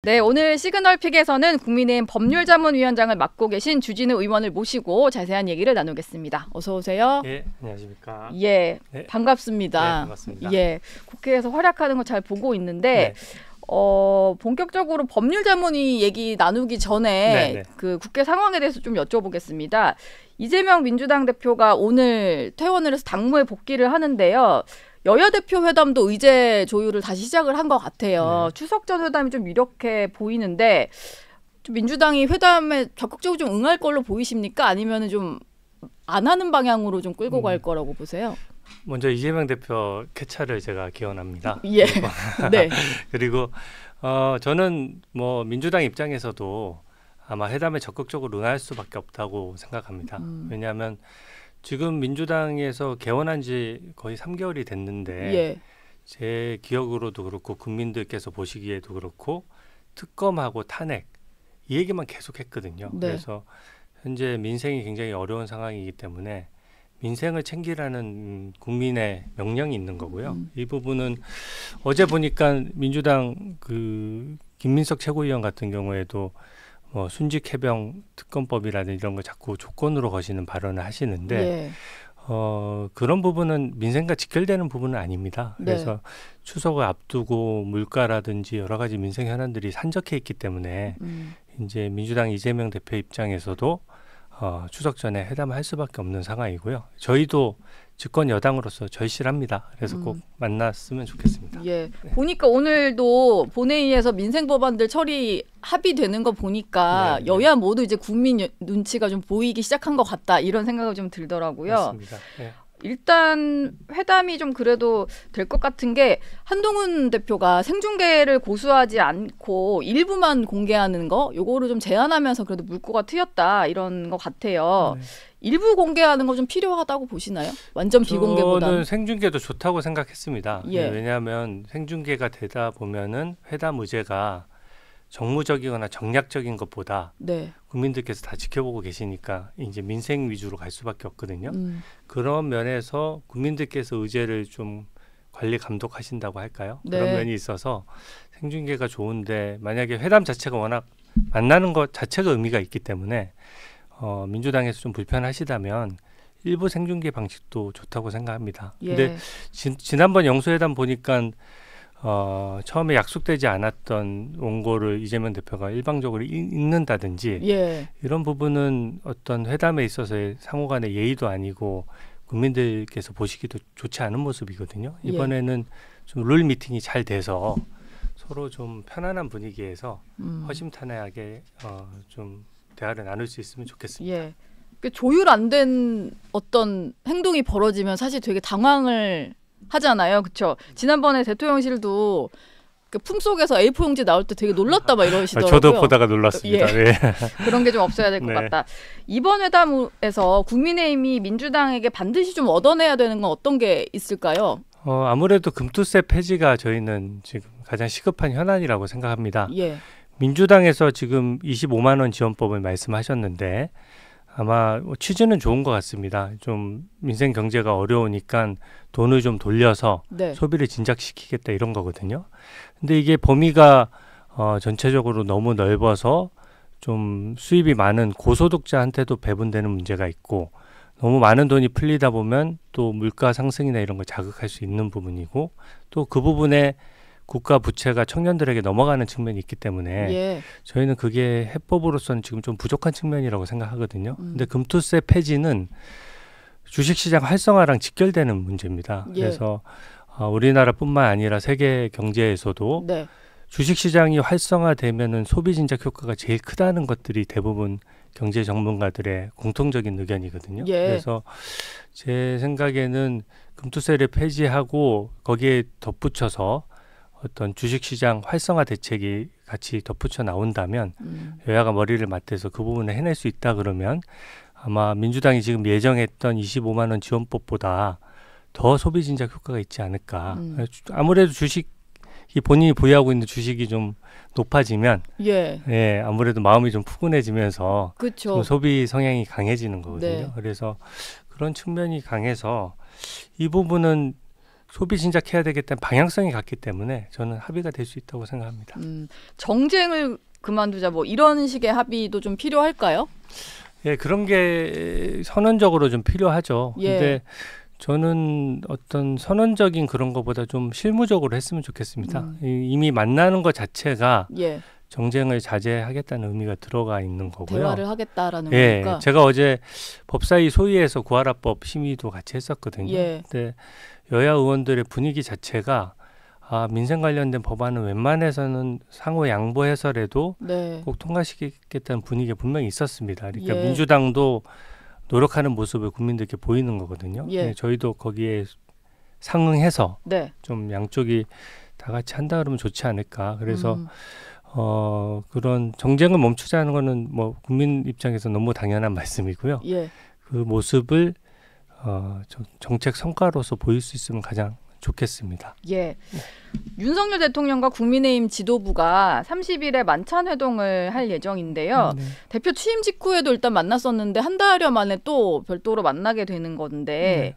네, 오늘 시그널픽에서는 국민의힘 법률자문위원장을 맡고 계신 주진우 의원을 모시고 자세한 얘기를 나누겠습니다. 어서 오세요. 예, 안녕하십니까. 예, 네. 반갑습니다. 네, 반갑습니다. 예, 국회에서 활약하는 거 잘 보고 있는데 본격적으로 법률자문위 얘기 나누기 전에 그 국회 상황에 대해서 좀 여쭤보겠습니다. 이재명 민주당 대표가 오늘 퇴원을 해서 당무에 복귀를 하는데요. 여야 대표 회담도 의제 조율을 다시 시작을 한 것 같아요. 추석 전 회담이 좀 이렇게 보이는데 좀 민주당이 회담에 적극적으로 좀 응할 걸로 보이십니까? 아니면 좀 안 하는 방향으로 좀 끌고 갈 거라고 보세요? 먼저 이재명 대표 쾌차를 제가 기원합니다. 예. 네. 그리고 저는 뭐 민주당 입장에서도 아마 회담에 적극적으로 응할 수밖에 없다고 생각합니다. 왜냐하면 지금 민주당에서 개원한 지 거의 3개월이 됐는데 제 기억으로도 그렇고 국민들께서 보시기에도 그렇고 특검하고 탄핵 이 얘기만 계속했거든요. 그래서 현재 민생이 굉장히 어려운 상황이기 때문에 민생을 챙기라는 국민의 명령이 있는 거고요. 이 부분은 어제 보니까 민주당 그 김민석 최고위원 같은 경우에도 뭐 순직 해병 특검법이라든지 이런 거 자꾸 조건으로 거시는 발언을 하시는데 그런 부분은 민생과 직결되는 부분은 아닙니다. 그래서 추석을 앞두고 물가라든지 여러 가지 민생 현안들이 산적해 있기 때문에 이제 민주당 이재명 대표 입장에서도 추석 전에 회담을 할 수밖에 없는 상황이고요. 저희도 집권 여당으로서 절실합니다. 그래서 꼭 만났으면 좋겠습니다. 예. 보니까 오늘도 본회의에서 민생 법안들 처리 합의되는 거 보니까 여야 모두 이제 국민 눈치가 좀 보이기 시작한 것 같다 이런 생각이 좀 들더라고요. 맞습니다. 네. 일단 회담이 좀 그래도 될 것 같은 게 한동훈 대표가 생중계를 고수하지 않고 일부만 공개하는 거 요거를 좀 제한하면서 그래도 물꼬가 트였다 이런 것 같아요. 일부 공개하는 거 좀 필요하다고 보시나요? 완전 비공개보다는. 저는 생중계도 좋다고 생각했습니다. 왜냐하면 생중계가 되다 보면은 회담 의제가 정무적이거나 정략적인 것보다 국민들께서 다 지켜보고 계시니까 이제 민생 위주로 갈 수밖에 없거든요. 그런 면에서 국민들께서 의제를 좀 관리 감독하신다고 할까요? 그런 면이 있어서 생중계가 좋은데 만약에 회담 자체가 워낙 만나는 것 자체가 의미가 있기 때문에 민주당에서 좀 불편하시다면 일부 생중계 방식도 좋다고 생각합니다. 근데 지난번 영수회담 보니까 처음에 약속되지 않았던 원고를 이재명 대표가 일방적으로 읽는다든지 이런 부분은 어떤 회담에 있어서의 상호 간의 예의도 아니고 국민들께서 보시기도 좋지 않은 모습이거든요. 이번에는 좀 룰 미팅이 잘 돼서 서로 좀 편안한 분위기에서 허심탄회하게 좀 대화를 나눌 수 있으면 좋겠습니다. 조율 안 된 어떤 행동이 벌어지면 사실 되게 당황을 하잖아요. 그렇죠? 지난번에 대통령실도 그 품속에서 A4 용지 나올 때 되게 놀랐다 막 이러시더라고요. 저도 보다가 놀랐습니다. 그런 게 좀 없어야 될 것 같다. 이번 회담에서 국민의힘이 민주당에게 반드시 좀 얻어내야 되는 건 어떤 게 있을까요? 아무래도 금투세 폐지가 저희는 지금 가장 시급한 현안이라고 생각합니다. 민주당에서 지금 25만 원 지원법을 말씀하셨는데 아마 취지는 좋은 것 같습니다. 좀 민생 경제가 어려우니까 돈을 좀 돌려서 소비를 진작시키겠다 이런 거거든요. 근데 이게 범위가 전체적으로 너무 넓어서 좀 수입이 많은 고소득자한테도 배분되는 문제가 있고 너무 많은 돈이 풀리다 보면 또 물가 상승이나 이런 걸 자극할 수 있는 부분이고 또 그 부분에 국가 부채가 청년들에게 넘어가는 측면이 있기 때문에 저희는 그게 해법으로서는 지금 좀 부족한 측면이라고 생각하거든요. 근데 금투세 폐지는 주식시장 활성화랑 직결되는 문제입니다. 그래서 우리나라뿐만 아니라 세계 경제에서도 주식시장이 활성화되면은 소비 진작 효과가 제일 크다는 것들이 대부분 경제 전문가들의 공통적인 의견이거든요. 그래서 제 생각에는 금투세를 폐지하고 거기에 덧붙여서 어떤 주식시장 활성화 대책이 같이 덧붙여 나온다면 여야가 머리를 맞대서 그 부분을 해낼 수 있다 그러면 아마 민주당이 지금 예정했던 25만 원 지원법보다 더 소비 진작 효과가 있지 않을까. 아무래도 주식이 본인이 보유하고 있는 주식이 좀 높아지면 아무래도 마음이 좀 푸근해지면서 좀 소비 성향이 강해지는 거거든요. 그래서 그런 측면이 강해서 이 부분은 소비 진작해야 되겠다는 방향성이 같기 때문에 저는 합의가 될 수 있다고 생각합니다. 정쟁을 그만두자 뭐 이런 식의 합의도 좀 필요할까요? 예, 그런 게 선언적으로 좀 필요하죠. 예. 근데 저는 어떤 선언적인 그런 것보다 좀 실무적으로 했으면 좋겠습니다. 이미 만나는 것 자체가 예. 정쟁을 자제하겠다는 의미가 들어가 있는 거고요. 대화를 하겠다라는 예, 거니까. 제가 어제 법사위 소위에서 구하라법 심의도 같이 했었거든요. 예. 근데 여야 의원들의 분위기 자체가 민생 관련된 법안은 웬만해서는 상호 양보해서라도 네. 꼭 통과시키겠다는 분위기가 분명히 있었습니다. 그러니까 예. 민주당도 노력하는 모습을 국민들께 보이는 거거든요. 예. 저희도 거기에 상응해서 네. 좀 양쪽이 다 같이 한다 그러면 좋지 않을까. 그래서 그런 정쟁을 멈추자는 거는 뭐 국민 입장에서 너무 당연한 말씀이고요. 예. 그 모습을 정책 성과로서 보일 수 있으면 가장 좋겠습니다. 예. 윤석열 대통령과 국민의힘 지도부가 30일에 만찬 회동을 할 예정인데요. 네. 대표 취임 직후에도 일단 만났었는데 한 달여 만에 또 별도로 만나게 되는 건데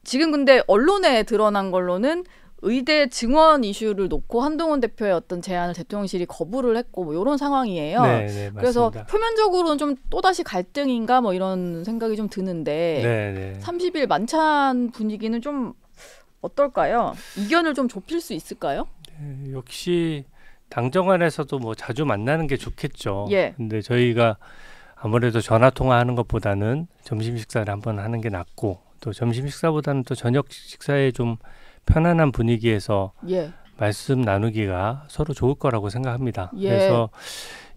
지금 근데 언론에 드러난 걸로는 의대 증원 이슈를 놓고 한동훈 대표의 어떤 제안을 대통령실이 거부를 했고 뭐 이런 상황이에요. 네, 네, 그래서 맞습니다. 표면적으로는 좀 또다시 갈등인가 뭐 이런 생각이 좀 드는데 네, 네. 30일 만찬 분위기는 좀 어떨까요? 이견을 좀 좁힐 수 있을까요? 네, 역시 당정 안에서도 뭐 자주 만나는 게 좋겠죠. 예. 근데 저희가 아무래도 전화 통화하는 것보다는 점심 식사를 한번 하는 게 낫고 또 점심 식사보다는 또 저녁 식사에 좀 편안한 분위기에서 예. 말씀 나누기가 서로 좋을 거라고 생각합니다. 예. 그래서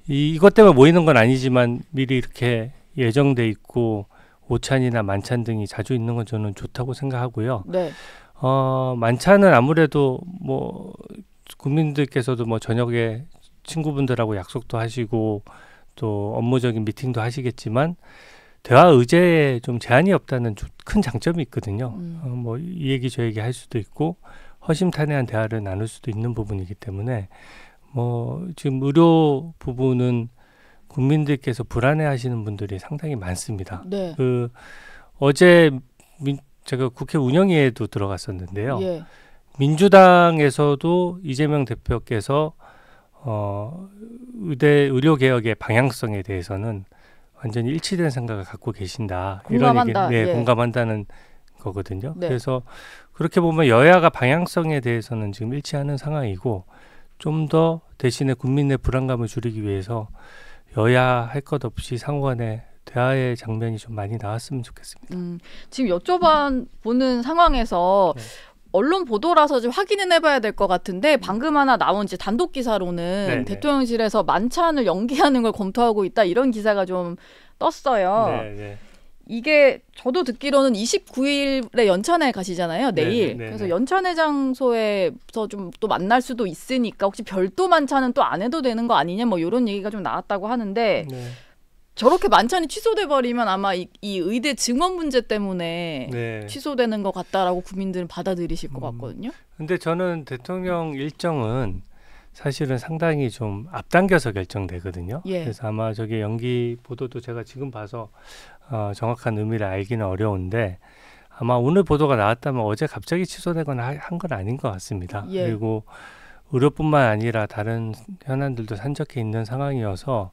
이것 때문에 모이는 건 아니지만 미리 이렇게 예정돼 있고 오찬이나 만찬 등이 자주 있는 건 저는 좋다고 생각하고요. 네. 만찬은 아무래도 뭐 국민들께서도 뭐 저녁에 친구분들하고 약속도 하시고 또 업무적인 미팅도 하시겠지만 대화 의제에 좀 제한이 없다는 큰 장점이 있거든요. 뭐 이 얘기 저 얘기 할 수도 있고 허심탄회한 대화를 나눌 수도 있는 부분이기 때문에 뭐 지금 의료 부분은 국민들께서 불안해하시는 분들이 상당히 많습니다. 네. 어제 제가 국회 운영위에도 들어갔었는데요. 예. 민주당에서도 이재명 대표께서 의료 개혁의 방향성에 대해서는 완전히 일치된 생각을 갖고 계신다. 공감한다. 이런 얘기, 예. 공감한다는 거거든요. 네. 그래서 그렇게 보면 여야가 방향성에 대해서는 지금 일치하는 상황이고 좀 더 대신에 국민의 불안감을 줄이기 위해서 여야 할 것 없이 상호간에 대화의 장면이 좀 많이 나왔으면 좋겠습니다. 지금 여쭤보는 상황에서 네. 언론 보도라서 좀 확인은 해봐야 될 것 같은데 방금 하나 나온 이제 단독 기사로는 네네. 대통령실에서 만찬을 연기하는 걸 검토하고 있다 이런 기사가 좀 떴어요. 네. 이게 저도 듣기로는 29일에 연찬회 가시잖아요. 내일. 네네. 그래서 연찬회 장소에서 좀 또 만날 수도 있으니까 혹시 별도 만찬은 또 안 해도 되는 거 아니냐 뭐 이런 얘기가 좀 나왔다고 하는데 네. 저렇게 만찬이 취소돼 버리면 아마 이 의대 증원 문제 때문에 네. 취소되는 것 같다라고 국민들은 받아들이실 것 같거든요. 근데 저는 대통령 일정은 사실은 상당히 좀 앞당겨서 결정되거든요. 예. 그래서 아마 저게 연기 보도도 제가 지금 봐서 정확한 의미를 알기는 어려운데 아마 오늘 보도가 나왔다면 어제 갑자기 취소되거나 한 건 아닌 것 같습니다. 예. 그리고 의료뿐만 아니라 다른 현안들도 산적해 있는 상황이어서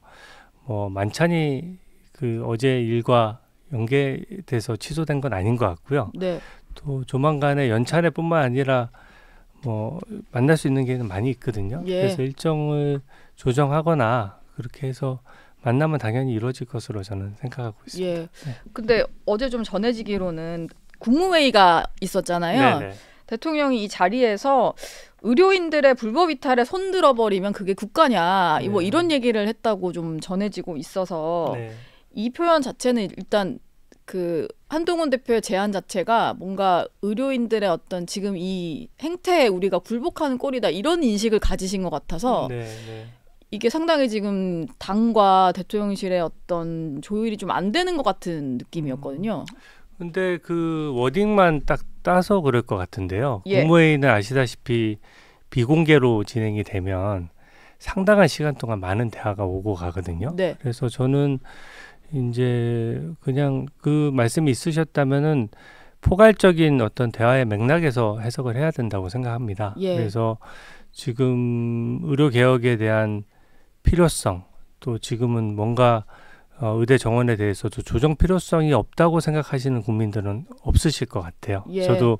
뭐 만찬이 그 어제 일과 연계돼서 취소된 건 아닌 것 같고요. 네. 또 조만간에 연찬회뿐만 아니라 뭐 만날 수 있는 기회는 많이 있거든요. 예. 그래서 일정을 조정하거나 그렇게 해서 만나면 당연히 이루어질 것으로 저는 생각하고 있습니다. 예. 근데 어제 좀 전해지기로는 국무회의가 있었잖아요. 네네. 대통령이 이 자리에서 의료인들의 불법 이탈에 손들어 버리면 그게 국가냐 뭐 네. 이런 얘기를 했다고 좀 전해지고 있어서 네. 이 표현 자체는 일단 그 한동훈 대표의 제안 자체가 뭔가 의료인들의 어떤 지금 이 행태에 우리가 굴복하는 꼴이다 이런 인식을 가지신 것 같아서 네. 이게 상당히 지금 당과 대통령실의 어떤 조율이 좀 안 되는 것 같은 느낌이었거든요. 근데 그 워딩만 딱 따서 그럴 것 같은데요. 예. 국무회의는 아시다시피 비공개로 진행이 되면 상당한 시간 동안 많은 대화가 오고 가거든요. 네. 그래서 저는 이제 그냥 그 말씀이 있으셨다면은 포괄적인 어떤 대화의 맥락에서 해석을 해야 된다고 생각합니다. 그래서 지금 의료 개혁에 대한 필요성, 또 지금은 뭔가 의대 정원에 대해서도 조정 필요성이 없다고 생각하시는 국민들은 없으실 것 같아요. 저도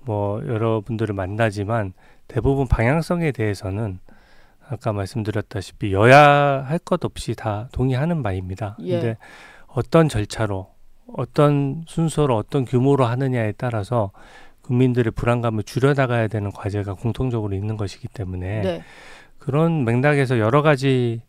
뭐 여러분들을 만나지만 대부분 방향성에 대해서는 아까 말씀드렸다시피 여야 할 것 없이 다 동의하는 바입니다. 근데 어떤 절차로, 어떤 순서로, 어떤 규모로 하느냐에 따라서 국민들의 불안감을 줄여나가야 되는 과제가 공통적으로 있는 것이기 때문에 그런 맥락에서 여러 가지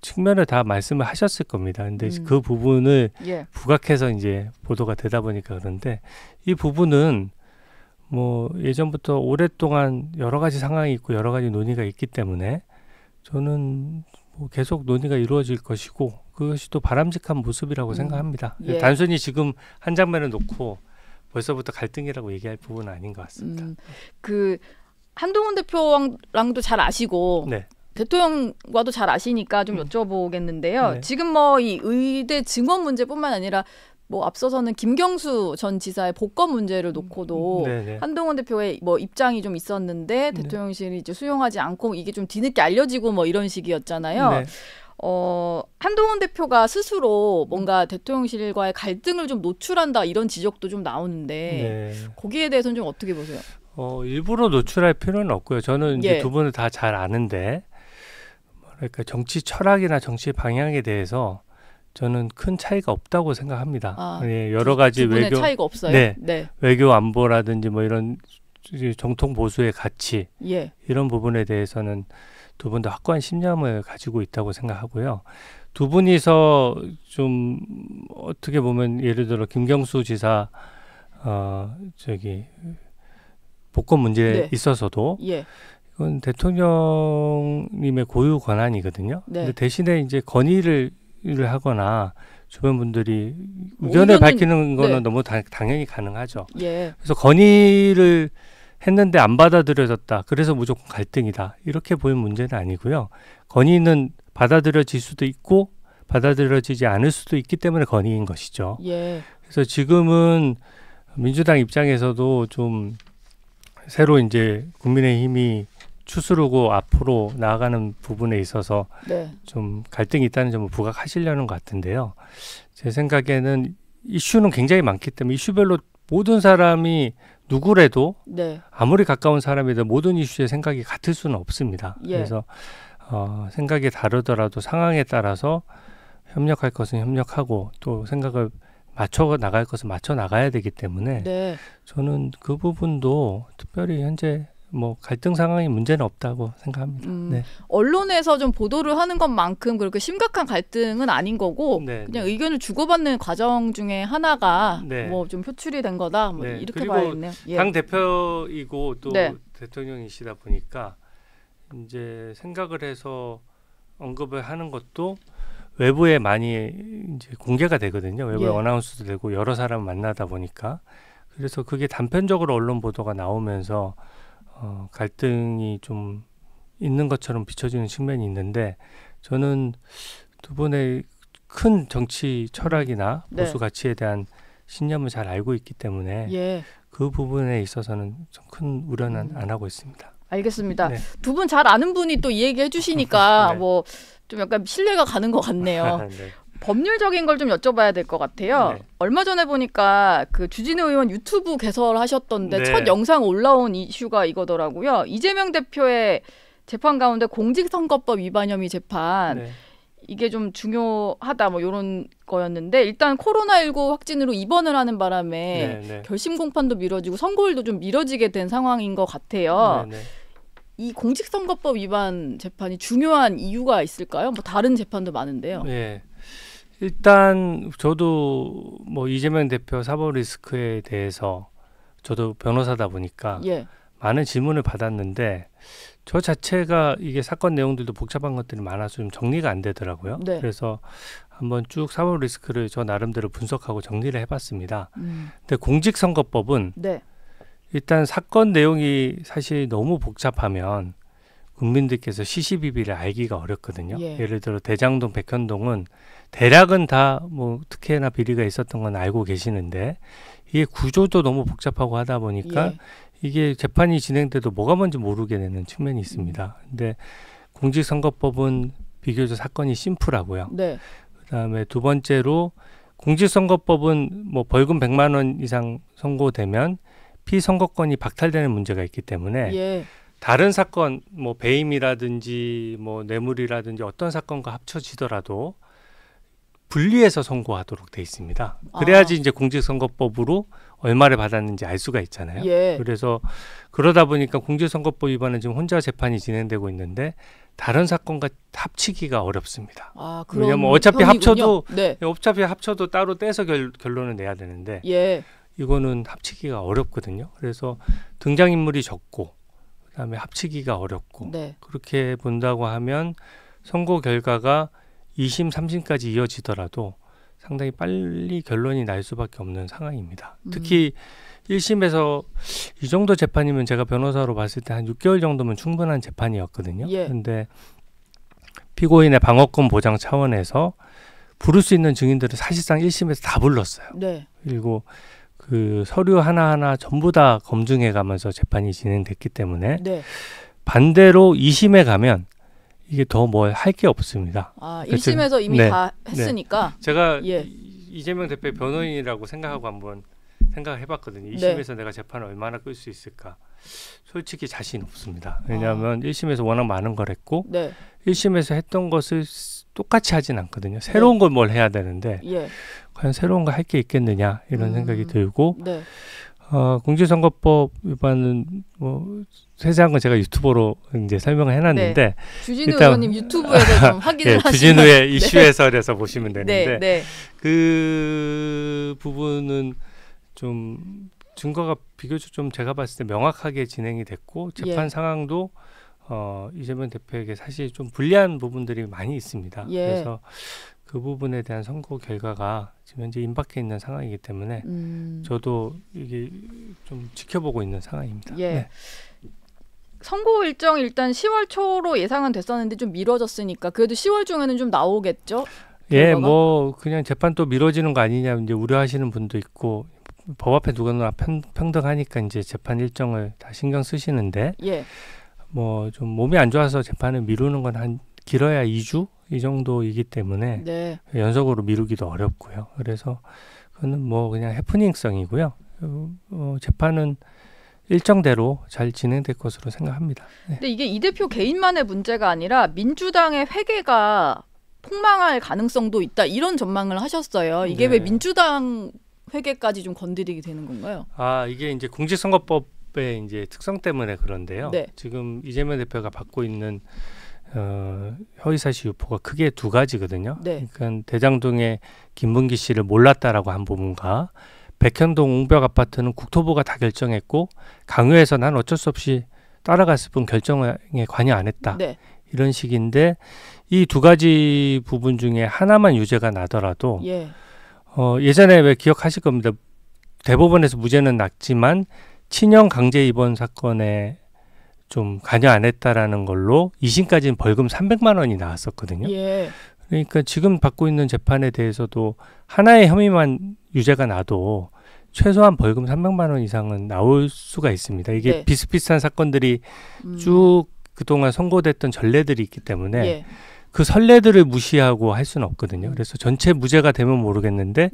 측면을 다 말씀을 하셨을 겁니다. 근데 그 부분을 부각해서 이제 보도가 되다 보니까 그런데 이 부분은 뭐 예전부터 오랫동안 여러 가지 상황이 있고 여러 가지 논의가 있기 때문에 저는 뭐 계속 논의가 이루어질 것이고 그것이 또 바람직한 모습이라고 생각합니다. 단순히 지금 한 장면을 놓고 벌써부터 갈등이라고 얘기할 부분은 아닌 것 같습니다. 그 한동훈 대표랑도 잘 아시고 대통령과도 잘 아시니까 좀 여쭤보겠는데요. 지금 뭐 이 의대 증원 문제뿐만 아니라 뭐 앞서서는 김경수 전 지사의 복권 문제를 놓고도 한동훈 대표의 뭐 입장이 좀 있었는데 대통령실이 이제 수용하지 않고 이게 좀 뒤늦게 알려지고 뭐 이런 식이었잖아요. 한동훈 대표가 스스로 뭔가 대통령실과의 갈등을 좀 노출한다 이런 지적도 좀 나오는데 거기에 대해서는 좀 어떻게 보세요? 일부러 노출할 필요는 없고요. 저는 이제 두 분을 다 잘 아는데 뭐랄까 정치 철학이나 정치 방향에 대해서 저는 큰 차이가 없다고 생각합니다. 여러 가지 외교 차이가 없어요. 외교 안보라든지 뭐 이런 정통 보수의 가치 이런 부분에 대해서는 두 분 다 확고한 신념을 가지고 있다고 생각하고요. 두 분이서 좀 어떻게 보면 예를 들어 김경수 지사 복권 문제에 있어서도 이건 대통령님의 고유 권한이거든요. 근데 대신에 이제 건의를 하거나 주변 분들이 의견을 밝히는 거는 너무 당연히 가능하죠. 그래서 건의를 했는데 안 받아들여졌다. 그래서 무조건 갈등이다. 이렇게 보이는 문제는 아니고요. 건의는 받아들여질 수도 있고 받아들여지지 않을 수도 있기 때문에 건의인 것이죠. 그래서 지금은 민주당 입장에서도 좀 새로 이제 국민의힘이 추스르고 앞으로 나아가는 부분에 있어서 좀 갈등이 있다는 점을 부각하시려는 것 같은데요. 제 생각에는 이슈는 굉장히 많기 때문에 이슈별로 모든 사람이 누구래도 아무리 가까운 사람이든 모든 이슈의 생각이 같을 수는 없습니다. 그래서 생각이 다르더라도 상황에 따라서 협력할 것은 협력하고 또 생각을 맞춰 나갈 것은 맞춰 나가야 되기 때문에 저는 그 부분도 특별히 현재 뭐 갈등 상황이 문제는 없다고 생각합니다. 언론에서 좀 보도를 하는 것만큼 그렇게 심각한 갈등은 아닌 거고 그냥 의견을 주고받는 과정 중에 하나가 뭐 좀 표출이 된 거다. 뭐 이렇게 봐야겠네요. 당 대표이고 또 대통령이시다 보니까 이제 생각을 해서 언급을 하는 것도 외부에 많이 이제 공개가 되거든요. 외부에 어나운스도 되고 여러 사람 만나다 보니까 그래서 그게 단편적으로 언론 보도가 나오면서 갈등이 좀 있는 것처럼 비춰지는 측면이 있는데 저는 두 분의 큰 정치 철학이나 보수 가치에 대한 신념을 잘 알고 있기 때문에 그 부분에 있어서는 좀 큰 우려는 안 하고 있습니다. 알겠습니다. 두 분 잘 아는 분이 또 이 얘기 해주시니까 뭐 좀 약간 신뢰가 가는 것 같네요. 법률적인 걸 좀 여쭤봐야 될 것 같아요. 얼마 전에 보니까 그 주진우 의원 유튜브 개설하셨던데 첫 영상 올라온 이슈가 이거더라고요. 이재명 대표의 재판 가운데 공직선거법 위반 혐의 재판 이게 좀 중요하다 뭐 이런 거였는데 일단 코로나19 확진으로 입원을 하는 바람에 결심 공판도 미뤄지고 선고일도 좀 미뤄지게 된 상황인 것 같아요. 이 공직선거법 위반 재판이 중요한 이유가 있을까요? 뭐 다른 재판도 많은데요. 일단 저도 뭐 이재명 대표 사법 리스크에 대해서 저도 변호사다 보니까 많은 질문을 받았는데 저 자체가 이게 사건 내용들도 복잡한 것들이 많아서 좀 정리가 안 되더라고요. 그래서 한번 쭉 사법 리스크를 저 나름대로 분석하고 정리를 해봤습니다. 근데 공직선거법은 일단 사건 내용이 사실 너무 복잡하면 국민들께서 시시비비를 알기가 어렵거든요. 예를 들어 대장동, 백현동은 대략은 다 뭐 특혜나 비리가 있었던 건 알고 계시는데 이게 구조도 너무 복잡하고 하다 보니까 이게 재판이 진행돼도 뭐가 뭔지 모르게 되는 측면이 있습니다. 근데 공직선거법은 비교적 사건이 심플하고요. 그다음에 두 번째로 공직선거법은 뭐 벌금 100만 원 이상 선고되면 피선거권이 박탈되는 문제가 있기 때문에 다른 사건 뭐 배임이라든지 뭐 뇌물이라든지 어떤 사건과 합쳐지더라도 분리해서 선고하도록 돼 있습니다. 그래야지 이제 공직선거법으로 얼마를 받았는지 알 수가 있잖아요. 그래서 그러다 보니까 공직선거법 위반은 지금 혼자 재판이 진행되고 있는데 다른 사건과 합치기가 어렵습니다. 왜냐하면 어차피 합쳐도 따로 떼서 결론을 내야 되는데 이거는 합치기가 어렵거든요. 그래서 등장인물이 적고 그다음에 합치기가 어렵고 그렇게 본다고 하면 선고 결과가 2심, 3심까지 이어지더라도 상당히 빨리 결론이 날 수밖에 없는 상황입니다. 특히 1심에서 이 정도 재판이면 제가 변호사로 봤을 때 한 6개월 정도면 충분한 재판이었거든요. 그런데 피고인의 방어권 보장 차원에서 부를 수 있는 증인들을 사실상 1심에서 다 불렀어요. 그리고 그 서류 하나하나 전부 다 검증해 가면서 재판이 진행됐기 때문에 반대로 2심에 가면 이게 더 뭘 할 게 없습니다. 1심에서 이미 다 했으니까. 제가 이재명 대표의 변호인이라고 생각하고 한번 생각을 해봤거든요. 2심에서 내가 재판을 얼마나 끌 수 있을까. 솔직히 자신 없습니다. 왜냐하면 1심에서 워낙 많은 걸 했고 1심에서 했던 것을 똑같이 하진 않거든요. 새로운 걸 뭘 해야 되는데 과연 새로운 거 할 게 있겠느냐 이런 생각이 들고 공직선거법 위반은 뭐 세세한 건 제가 유튜브로 이제 설명을 해놨는데 주진우 의원님 유튜브에서 좀 확인을 하시면 주진우의 이슈 해설에서 보시면 되는데 그 부분은 좀 증거가 비교적 좀 제가 봤을 때 명확하게 진행이 됐고 재판 상황도 이재명 대표에게 사실 좀 불리한 부분들이 많이 있습니다. 그래서 그 부분에 대한 선고 결과가 지금 현재 임박해 있는 상황이기 때문에 저도 이게 좀 지켜보고 있는 상황입니다. 선고 일정 일단 10월 초로 예상은 됐었는데 좀 미뤄졌으니까 그래도 10월 중에는 좀 나오겠죠? 결과가? 뭐 그냥 재판 또 미뤄지는 거 아니냐 이제 우려하시는 분도 있고 법 앞에 누구나 평등하니까 이제 재판 일정을 다 신경 쓰시는데 뭐 좀 몸이 안 좋아서 재판을 미루는 건 한 길어야 2주 이 정도이기 때문에 연속으로 미루기도 어렵고요. 그래서 그거는 뭐 그냥 해프닝성이고요. 재판은 일정대로 잘 진행될 것으로 생각합니다. 근데 이게 이 대표 개인만의 문제가 아니라 민주당의 회계가 폭망할 가능성도 있다 이런 전망을 하셨어요. 이게 왜 민주당 회계까지 좀 건드리게 되는 건가요? 이게 이제 공직선거법의 이제 특성 때문에 그런데요. 지금 이재명 대표가 받고 있는 허위사실 유포가 크게 두 가지거든요. 그러니까 대장동의 김문기 씨를 몰랐다라고 한 부분과 백현동 웅벽 아파트는 국토부가 다 결정했고 강요해서 난 어쩔 수 없이 따라갔을 뿐 결정에 관여 안 했다. 이런 식인데 이 두 가지 부분 중에 하나만 유죄가 나더라도 예전에 왜 기억하실 겁니다. 대법원에서 무죄는 났지만 친형 강제 입원 사건에 좀 관여 안 했다라는 걸로 2심까지는 벌금 300만 원이 나왔었거든요. 그러니까 지금 받고 있는 재판에 대해서도 하나의 혐의만 유죄가 나도 최소한 벌금 300만 원 이상은 나올 수가 있습니다. 이게 비슷비슷한 사건들이 쭉 그동안 선고됐던 전례들이 있기 때문에 그 선례들을 무시하고 할 수는 없거든요. 그래서 전체 무죄가 되면 모르겠는데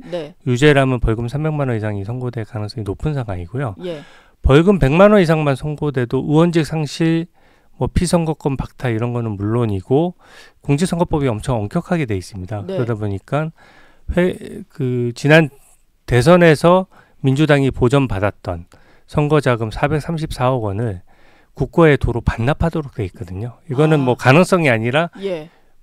유죄라면 벌금 300만 원 이상이 선고될 가능성이 높은 상황이고요. 벌금 100만 원 이상만 선고돼도 의원직 상실, 뭐 피선거권 박탈 이런 거는 물론이고 공직선거법이 엄청 엄격하게 돼 있습니다. 그러다 보니까 지난 대선에서 민주당이 보전받았던 선거자금 434억 원을 국고에 도로 반납하도록 돼 있거든요. 이거는 뭐 가능성이 아니라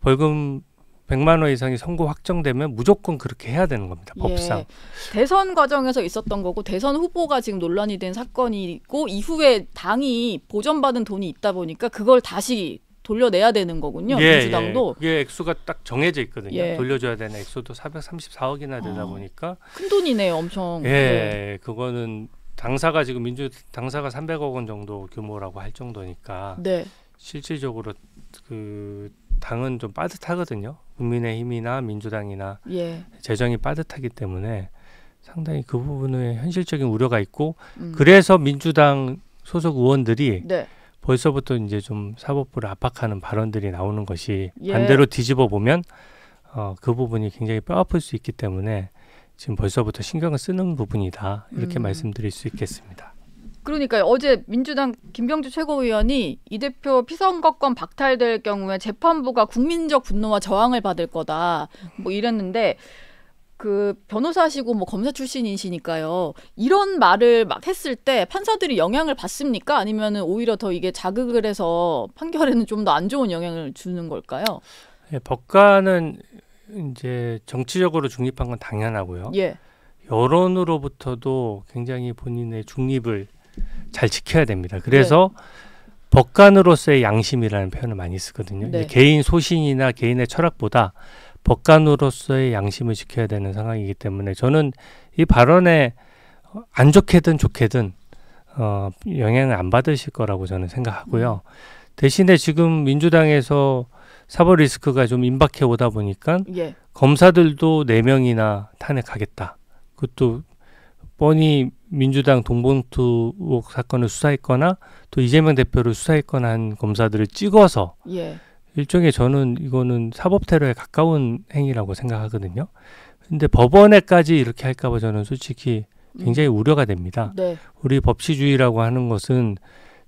벌금 100만 원 이상이 선고 확정되면 무조건 그렇게 해야 되는 겁니다. 법상. 대선 과정에서 있었던 거고 대선 후보가 지금 논란이 된 사건이고 이후에 당이 보전받은 돈이 있다 보니까 그걸 다시 돌려내야 되는 거군요. 민주당도. 그게 액수가 딱 정해져 있거든요. 돌려줘야 되는 액수도 434억이나 되다 보니까. 큰 돈이네요. 엄청. 그거는 당사가 지금 당사가 300억 원 정도 규모라고 할 정도니까 실질적으로 그 당은 좀 빠듯하거든요. 국민의힘이나 민주당이나 예. 재정이 빠듯하기 때문에 상당히 그 부분에 현실적인 우려가 있고 그래서 민주당 소속 의원들이 네. 벌써부터 이제 좀 사법부를 압박하는 발언들이 나오는 것이 예. 반대로 뒤집어 보면 그 부분이 굉장히 뼈아플 수 있기 때문에 지금 벌써부터 신경을 쓰는 부분이다 이렇게 말씀드릴 수 있겠습니다. 그러니까 어제 민주당 김병주 최고위원이 이 대표 피선거권 박탈될 경우에 재판부가 국민적 분노와 저항을 받을 거다 뭐 이랬는데 그 변호사시고 뭐 검사 출신이시니까요. 이런 말을 막 했을 때 판사들이 영향을 받습니까? 아니면은 오히려 더 이게 자극을 해서 판결에는 좀 더 안 좋은 영향을 주는 걸까요? 예, 법관은 이제 정치적으로 중립한 건 당연하고요. 예. 여론으로부터도 굉장히 본인의 중립을 잘 지켜야 됩니다. 그래서 법관으로서의 양심이라는 표현을 많이 쓰거든요. 네. 개인 소신이나 개인의 철학보다 법관으로서의 양심을 지켜야 되는 상황이기 때문에 저는 이 발언에 안 좋게든 좋게든 영향을 안 받으실 거라고 저는 생각하고요. 대신에 지금 민주당에서 사법 리스크가 좀 임박해 오다 보니까 예. 검사들도 4명이나 탄핵하겠다. 그것도 뻔히 민주당 돈봉투 의혹 사건을 수사했거나 또 이재명 대표를 수사했거나 한 검사들을 찍어서 예. 일종의 저는 이거는 사법 테러에 가까운 행위라고 생각하거든요. 근데 법원에까지 이렇게 할까 봐 저는 솔직히 굉장히 우려가 됩니다. 네. 우리 법치주의라고 하는 것은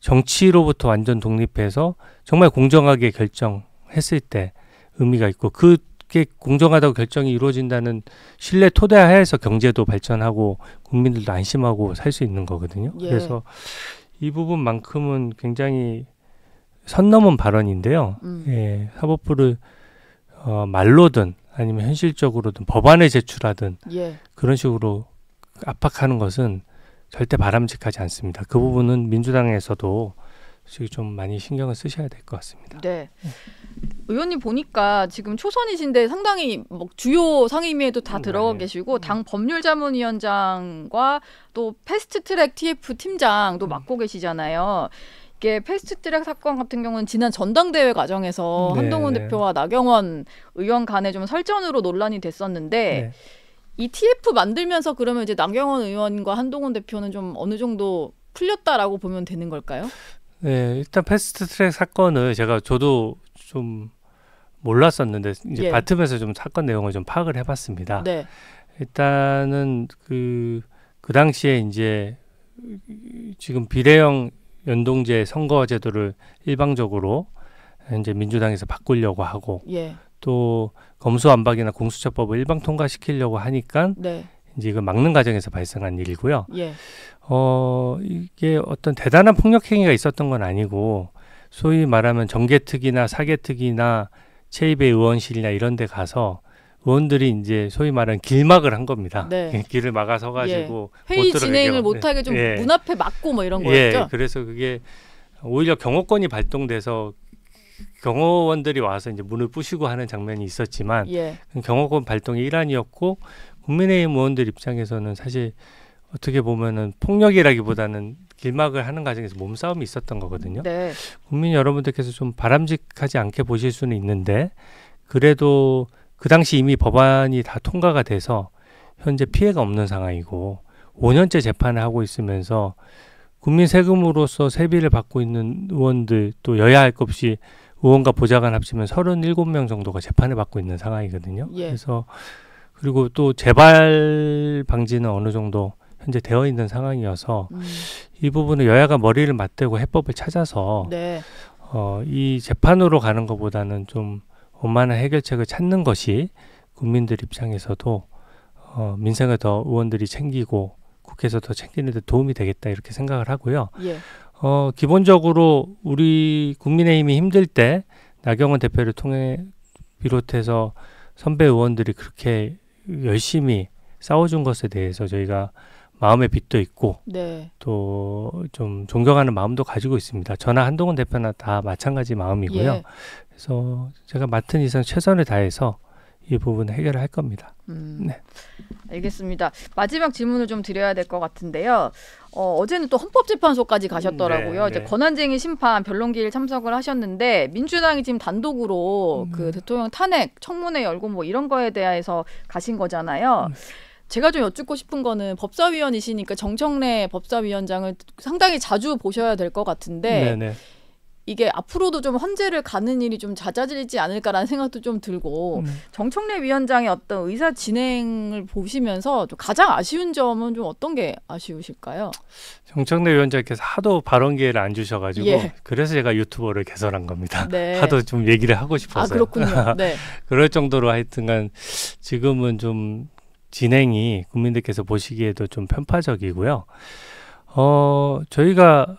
정치로부터 완전 독립해서 정말 공정하게 결정했을 때 의미가 있고 그게 공정하다고 결정이 이루어진다는 신뢰 토대 하에서 경제도 발전하고 국민들도 안심하고 살 수 있는 거거든요. 예. 그래서 이 부분만큼은 굉장히 선 넘은 발언인데요. 예, 사법부를 말로든 아니면 현실적으로든 법안을 제출하든 예. 그런 식으로 압박하는 것은 절대 바람직하지 않습니다. 그 부분은 민주당에서도 좀 많이 신경을 쓰셔야 될 것 같습니다. 네. 의원님 보니까 지금 초선이신데 상당히 뭐 주요 상임위에도 다 들어가 계시고 당 법률자문위원장과 또 패스트트랙 TF 팀장도 맡고 계시잖아요. 이게 패스트트랙 사건 같은 경우는 지난 전당대회 과정에서 한동훈 대표와 나경원 의원 간에 좀 설전으로 논란이 됐었는데 이 TF 만들면서 그러면 이제 나경원 의원과 한동훈 대표는 좀 어느 정도 풀렸다라고 보면 되는 걸까요? 네, 일단 패스트트랙 사건을 저도 좀 몰랐었는데 이제 받으면서 좀 사건 내용을 좀 파악을 해봤습니다. 네. 일단은 그 당시에 이제 지금 비례형 연동제 선거제도를 일방적으로 이제 민주당에서 바꾸려고 하고 또 검수완박이나 공수처법을 일방 통과시키려고 하니까 이제 이걸 막는 과정에서 발생한 일이고요. 이게 어떤 대단한 폭력 행위가 있었던 건 아니고 소위 말하면 정개특위나 사개특위나 체입의 의원실이나 이런 데 가서 의원들이 이제 소위 말하는 길막을 한 겁니다. 길을 막아서 가지고 회의 진행을 못하게 좀 문 앞에 막고 뭐 이런 거였죠. 그래서 그게 오히려 경호권이 발동돼서 경호원들이 와서 이제 문을 부시고 하는 장면이 있었지만 경호권 발동의 일환이었고 국민의힘 의원들 입장에서는 사실 어떻게 보면은 폭력이라기보다는 길막을 하는 과정에서 몸싸움이 있었던 거거든요. 국민 여러분들께서 좀 바람직하지 않게 보실 수는 있는데 그래도 그 당시 이미 법안이 다 통과가 돼서 현재 피해가 없는 상황이고 5년째 재판을 하고 있으면서 국민 세금으로서 세비를 받고 있는 의원들 또 여야 할 것 없이 의원과 보좌관 합치면 37명 정도가 재판을 받고 있는 상황이거든요. 그래서 그리고 또 재발 방지는 어느 정도 현재 되어 있는 상황이어서 이 부분은 여야가 머리를 맞대고 해법을 찾아서 이 재판으로 가는 것보다는 좀 원만한 해결책을 찾는 것이 국민들 입장에서도 민생을 더 의원들이 챙기고 국회에서 더 챙기는 데 도움이 되겠다 이렇게 생각을 하고요. 기본적으로 우리 국민의힘이 힘들 때 나경원 대표를 비롯해서 선배 의원들이 그렇게 열심히 싸워준 것에 대해서 저희가 마음의 빚도 있고 또 좀 존경하는 마음도 가지고 있습니다. 저나 한동훈 대표나 다 마찬가지 마음이고요. 그래서 제가 맡은 이상 최선을 다해서 이 부분 해결을 할 겁니다. 네. 알겠습니다. 마지막 질문을 좀 드려야 될 것 같은데요. 어제는 또 헌법재판소까지 가셨더라고요. 이제 권한쟁의 심판 변론기일 참석을 하셨는데 민주당이 지금 단독으로 그 대통령 탄핵 청문회 열고 뭐 이런 거에 대해서 가신 거잖아요. 제가 좀 여쭙고 싶은 거는 법사위원이시니까 정청래 법사위원장을 상당히 자주 보셔야 될 것 같은데 이게 앞으로도 좀 헌재를 가는 일이 좀 잦아지지 않을까라는 생각도 좀 들고 정청래 위원장의 어떤 의사 진행을 보시면서 좀 가장 아쉬운 점은 좀 어떤 게 아쉬우실까요? 정청래 위원장께서 하도 발언 기회를 안 주셔가지고 그래서 제가 유튜버를 개설한 겁니다. 하도 좀 얘기를 하고 싶어서요. 그렇군요. 그럴 정도로 하여튼간 지금은 좀 진행이 국민들께서 보시기에도 좀 편파적이고요. 저희가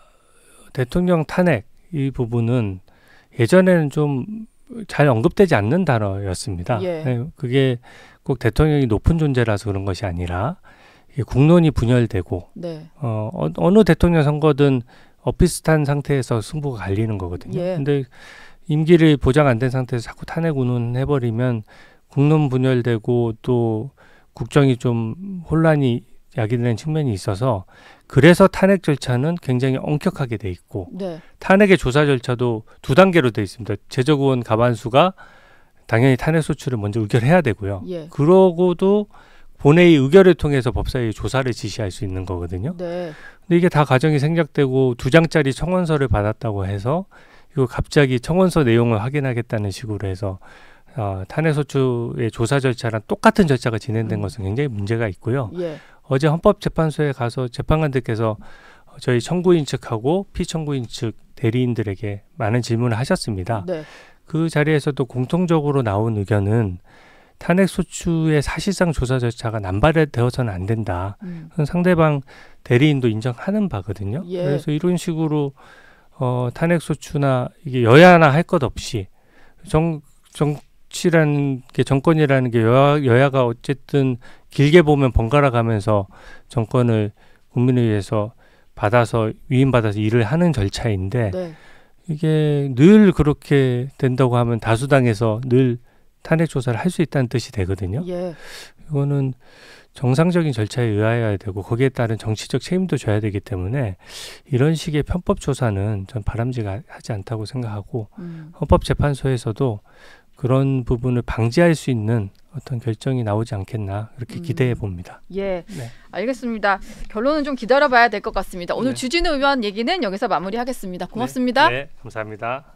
대통령 탄핵 이 부분은 예전에는 좀 잘 언급되지 않는 단어였습니다. 그게 꼭 대통령이 높은 존재라서 그런 것이 아니라 이게 국론이 분열되고 어느 대통령 선거든 비슷한 상태에서 승부가 갈리는 거거든요. 근데 임기를 보장 안 된 상태에서 자꾸 탄핵 운운해버리면 국론 분열되고 또 국정이 좀 혼란이 야기되는 측면이 있어서 그래서 탄핵 절차는 굉장히 엄격하게 돼 있고 탄핵의 조사 절차도 2단계로 돼 있습니다. 제적의원 가반수가 당연히 탄핵 소추를 먼저 의결해야 되고요. 그러고도 본회의 의결을 통해서 법사위 조사를 지시할 수 있는 거거든요. 근데 이게 다 과정이 생략되고 2장짜리 청원서를 받았다고 해서 이거 갑자기 청원서 내용을 확인하겠다는 식으로 해서 탄핵소추의 조사 절차랑 똑같은 절차가 진행된 것은 굉장히 문제가 있고요. 어제 헌법재판소에 가서 재판관들께서 저희 청구인 측하고 피청구인 측 대리인들에게 많은 질문을 하셨습니다. 그 자리에서도 공통적으로 나온 의견은 탄핵소추의 사실상 조사 절차가 남발되어서는 안 된다. 상대방 대리인도 인정하는 바거든요. 그래서 이런 식으로 탄핵소추나 이게 여야나 할 것 없이 정치라는 게 정권이라는 게 여야가 어쨌든 길게 보면 번갈아 가면서 정권을 국민을 위해서 위임받아서 일을 하는 절차인데 이게 늘 그렇게 된다고 하면 다수당에서 늘 탄핵 조사를 할 수 있다는 뜻이 되거든요. 이거는 정상적인 절차에 의하여야 되고 거기에 따른 정치적 책임도 져야 되기 때문에 이런 식의 편법 조사는 전 바람직하지 않다고 생각하고 헌법재판소에서도 그런 부분을 방지할 수 있는 어떤 결정이 나오지 않겠나 그렇게 기대해 봅니다. 알겠습니다. 결론은 좀 기다려봐야 될 것 같습니다. 오늘 주진우 의원 얘기는 여기서 마무리하겠습니다. 고맙습니다. 감사합니다.